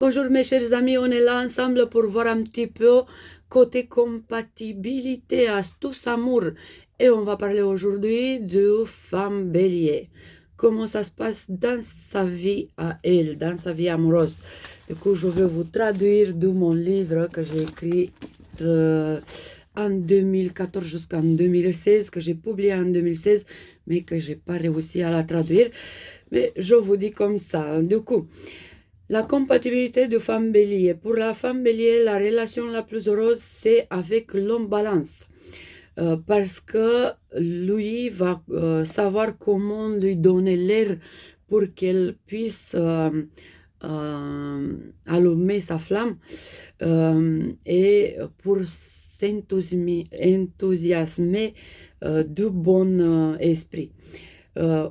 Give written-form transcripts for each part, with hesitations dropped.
Bonjour mes chers amis, on est là ensemble pour voir un petit peu côté compatibilité, astuce, amour. Et on va parler aujourd'hui de femme bélier. Comment ça se passe dans sa vie à elle, dans sa vie amoureuse. Du coup, je vais vous traduire de mon livre que j'ai écrit en 2014 jusqu'en 2016, que j'ai publié en 2016, mais que j'ai pas réussi à la traduire. Mais je vous dis comme ça, du coup. La compatibilité de femme bélier. Pour la femme bélier, la relation la plus heureuse, c'est avec l'homme balance. Parce que lui va savoir comment lui donner l'air pour qu'elle puisse allumer sa flamme et pour s'enthousiasmer de bon esprit.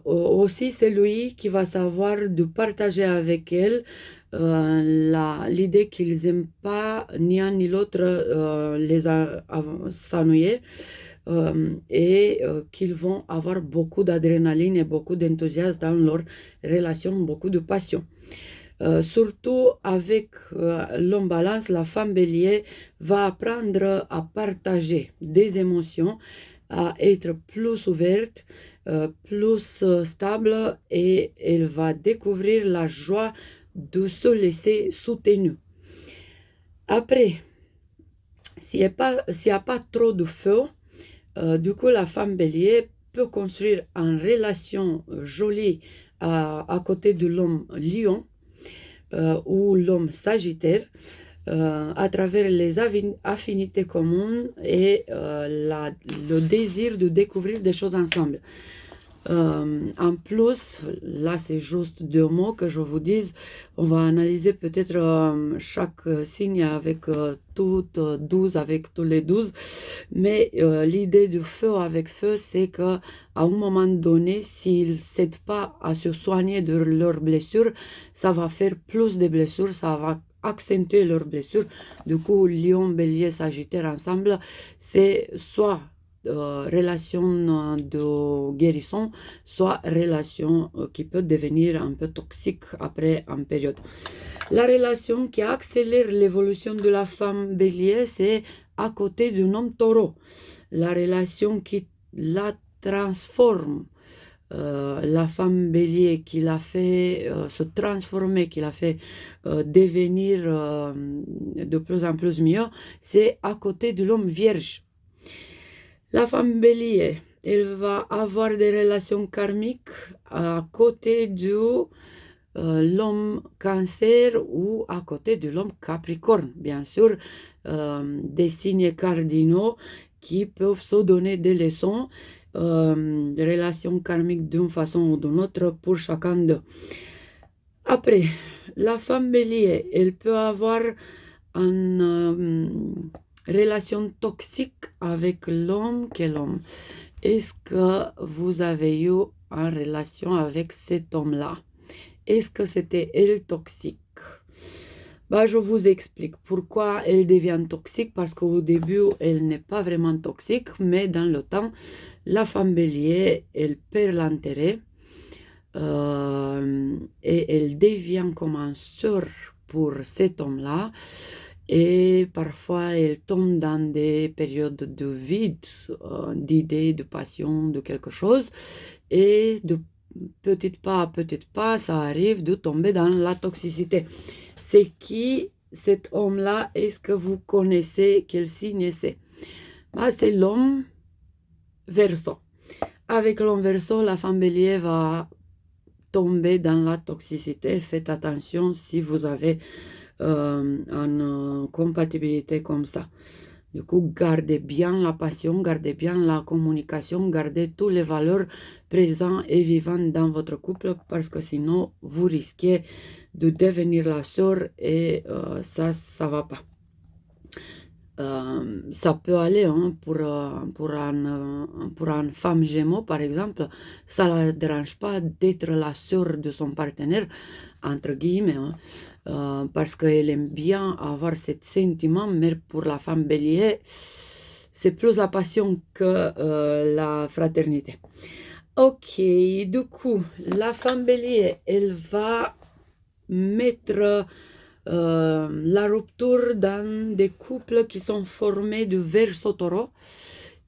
Aussi, c'est lui qui va savoir de partager avec elle l'idée qu'ils n'aiment pas ni un ni l'autre s'ennuyer et qu'ils vont avoir beaucoup d'adrénaline et beaucoup d'enthousiasme dans leur relation, beaucoup de passion. Surtout avec l'homme balance, la femme bélier va apprendre à partager des émotions, à être plus ouverte, plus stable et elle va découvrir la joie de se laisser soutenir. Après, s'il n'y a pas trop de feu, du coup la femme bélier peut construire une relation jolie à côté de l'homme lion ou l'homme sagittaire à travers les affinités communes et le désir de découvrir des choses ensemble. En plus, là c'est juste deux mots que je vous dise, on va analyser peut-être chaque signe avec toutes 12, avec tous les 12, mais l'idée du feu avec feu, c'est que à un moment donné, s'ils ne s'aident pas à se soigner de leurs blessures, ça va faire plus de blessures, ça va accentuer leurs blessures. Du coup, lion, bélier, sagittaire ensemble, c'est soit relation de guérison, soit relation qui peut devenir un peu toxique après une période. La relation qui accélère l'évolution de la femme bélier, c'est à côté d'un homme taureau. La relation qui la transforme, la femme bélier qui l'a fait se transformer, qui l'a fait devenir de plus en plus mieux, c'est à côté de l'homme vierge. La femme bélier, elle va avoir des relations karmiques à côté de l'homme cancer ou à côté de l'homme capricorne. Bien sûr, des signes cardinaux qui peuvent se donner des leçons, des relations karmiques d'une façon ou d'une autre pour chacun d'eux. Après, la femme bélier, elle peut avoir une relation toxique avec l'homme qu'est l'homme. Est-ce que vous avez eu une relation avec cet homme-là? Est-ce que c'était elle toxique? Bah, je vous explique pourquoi elle devient toxique, parce qu'au début, elle n'est pas vraiment toxique, mais dans le temps, la femme bélier, elle perd l'intérêt et elle devient comme un sœur pour cet homme-là. Et parfois, elle tombe dans des périodes de vide, d'idées, de passion, de quelque chose. Et de petit pas à petit pas, ça arrive de tomber dans la toxicité. C'est qui cet homme-là? Est-ce que vous connaissez quel signe c'est? Bah, c'est l'homme Verseau. Avec l'homme Verseau, la femme bélier va tomber dans la toxicité. Faites attention si vous avez une compatibilité comme ça. Du coup, gardez bien la passion, gardez bien la communication, gardez toutes les valeurs présentes et vivantes dans votre couple, parce que sinon, vous risquez de devenir la sœur et ça va pas. Ça peut aller hein, pour une femme gémeaux, par exemple, ça ne la dérange pas d'être la sœur de son partenaire, entre guillemets, hein, parce qu'elle aime bien avoir ce sentiment, mais pour la femme bélier, c'est plus la passion que la fraternité. Ok, du coup, la femme bélier, elle va mettre la rupture dans des couples qui sont formés de Verseau Taureau.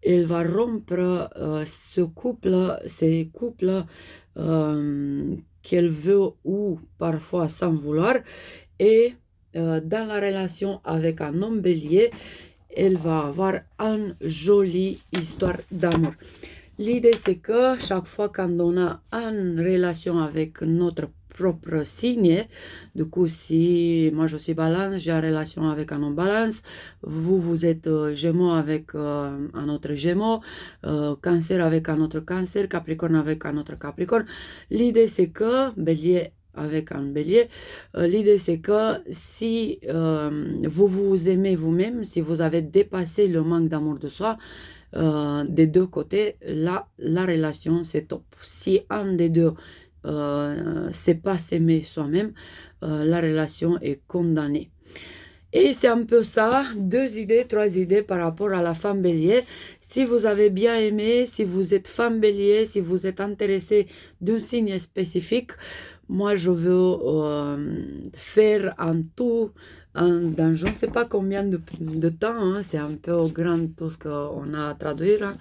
Elle va rompre ces couples qu'elle veut ou parfois sans vouloir. Et dans la relation avec un homme bélier, elle va avoir une jolie histoire d'amour. L'idée, c'est que chaque fois qu'on a une relation avec notre propre signe, du coup, si moi je suis balance, j'ai une relation avec un homme balance, vous êtes gémeaux avec un autre gémeaux, cancer avec un autre cancer, capricorne avec un autre capricorne. L'idée, c'est que, bélier avec un bélier, l'idée c'est que si vous vous aimez vous-même, si vous avez dépassé le manque d'amour de soi, des deux côtés, là, la relation c'est top. Si un des deux sait pas s'aimer soi-même, la relation est condamnée. Et c'est un peu ça, 3 idées par rapport à la femme bélier. Si vous avez bien aimé, si vous êtes femme bélier, si vous êtes intéressé d'un signe spécifique, moi je veux faire un tout dans je ne sais pas combien de temps, hein, c'est un peu grand tout ce qu'on a à traduire, hein.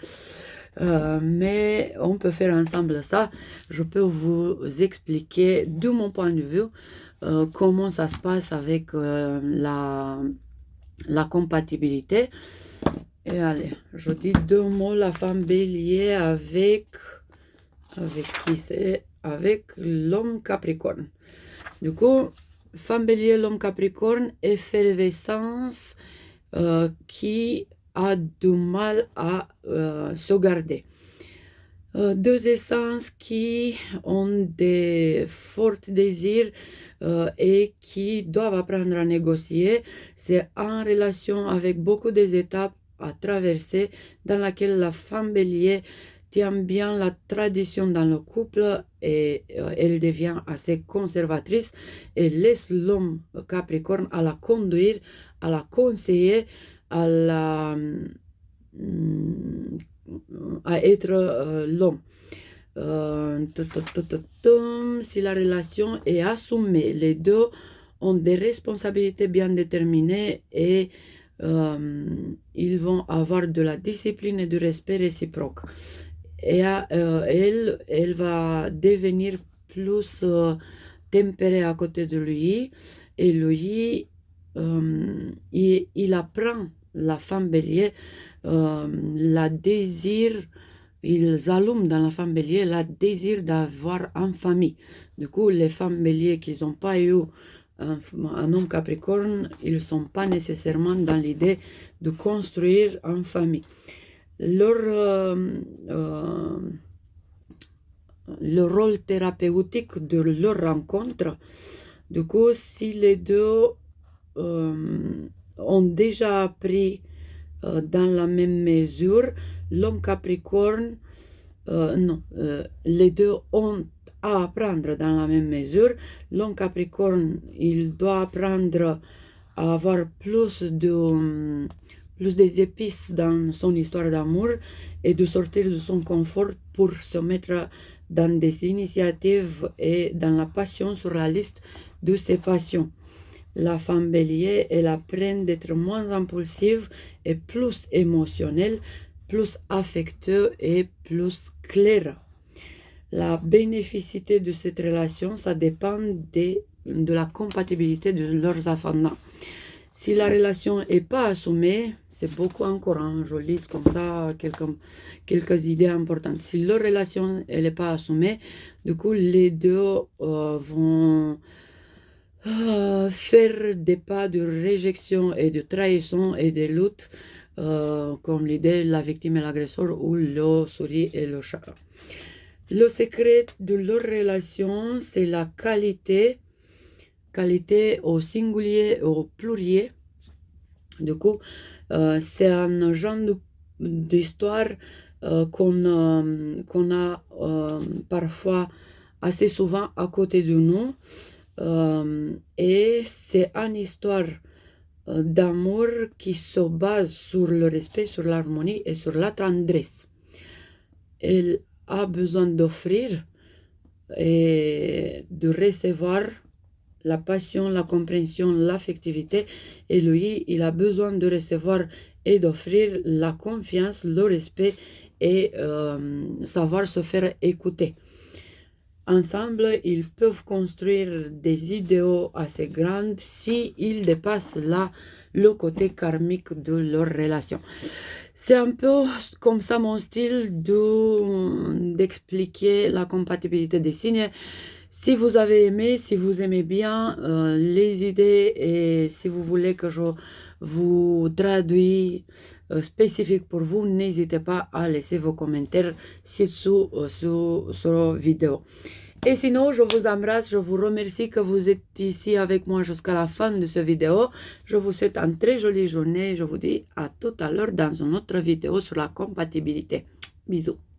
Mais on peut faire ensemble ça. Je peux vous expliquer de mon point de vue comment ça se passe avec la compatibilité. Et allez, je dis 2 mots, la femme bélier avec qui c'est? Avec l'homme capricorne. Du coup, femme bélier, l'homme capricorne, effervescence qui a du mal à se garder. 2 essences qui ont des forts désirs et qui doivent apprendre à négocier. C'est en relation avec beaucoup des étapes à traverser dans laquelle la femme bélier tient bien la tradition dans le couple et elle devient assez conservatrice et laisse l'homme capricorne à la conduire, à la conseiller, à la à être l'homme. Si la relation est assumée, les deux ont des responsabilités bien déterminées et ils vont avoir de la discipline et du respect réciproque. Et elle va devenir plus tempérée à côté de lui et lui, il apprend la femme bélier la désir, ils allument dans la femme bélier la désir d'avoir une famille. Du coup, les femmes béliers qui n'ont pas eu un homme capricorne, ils ne sont pas nécessairement dans l'idée de construire une famille. Le rôle thérapeutique de leur rencontre, du coup, si les deux ont déjà appris dans la même mesure, l'homme capricorne, les deux ont à apprendre dans la même mesure. L'homme capricorne, il doit apprendre à avoir plus des épices dans son histoire d'amour et de sortir de son confort pour se mettre dans des initiatives et dans la passion sur la liste de ses passions. La femme bélier, elle apprend d'être moins impulsive et plus émotionnelle, plus affectueuse et plus claire. La bénéficité de cette relation, ça dépend de la compatibilité de leurs ascendants. Si la relation n'est pas assumée, c'est beaucoup encore, hein, je lis comme ça quelques idées importantes. Si leur relation n'est pas assumée, du coup, les deux vont faire des pas de réjection et de trahison et de lutte, comme l'idée la victime et l'agresseur ou le souris et le chat. Le secret de leur relation, c'est la qualité au singulier et au pluriel. Du coup, c'est un genre d'histoire qu'on a parfois assez souvent à côté de nous. Et c'est une histoire d'amour qui se base sur le respect, sur l'harmonie et sur la tendresse. Elle a besoin d'offrir et de recevoir la passion, la compréhension, l'affectivité. Et lui, il a besoin de recevoir et d'offrir la confiance, le respect et savoir se faire écouter. Ensemble, ils peuvent construire des idéaux assez grands s'ils dépassent là le côté karmique de leur relation. C'est un peu comme ça mon style d'expliquer la compatibilité des signes. Si vous avez aimé, si vous aimez bien les idées et si vous voulez que je vous traduis spécifique pour vous, n'hésitez pas à laisser vos commentaires sous cette vidéo. Et sinon, je vous embrasse, je vous remercie que vous êtes ici avec moi jusqu'à la fin de cette vidéo. Je vous souhaite une très jolie journée. Je vous dis à tout à l'heure dans une autre vidéo sur la compatibilité. Bisous.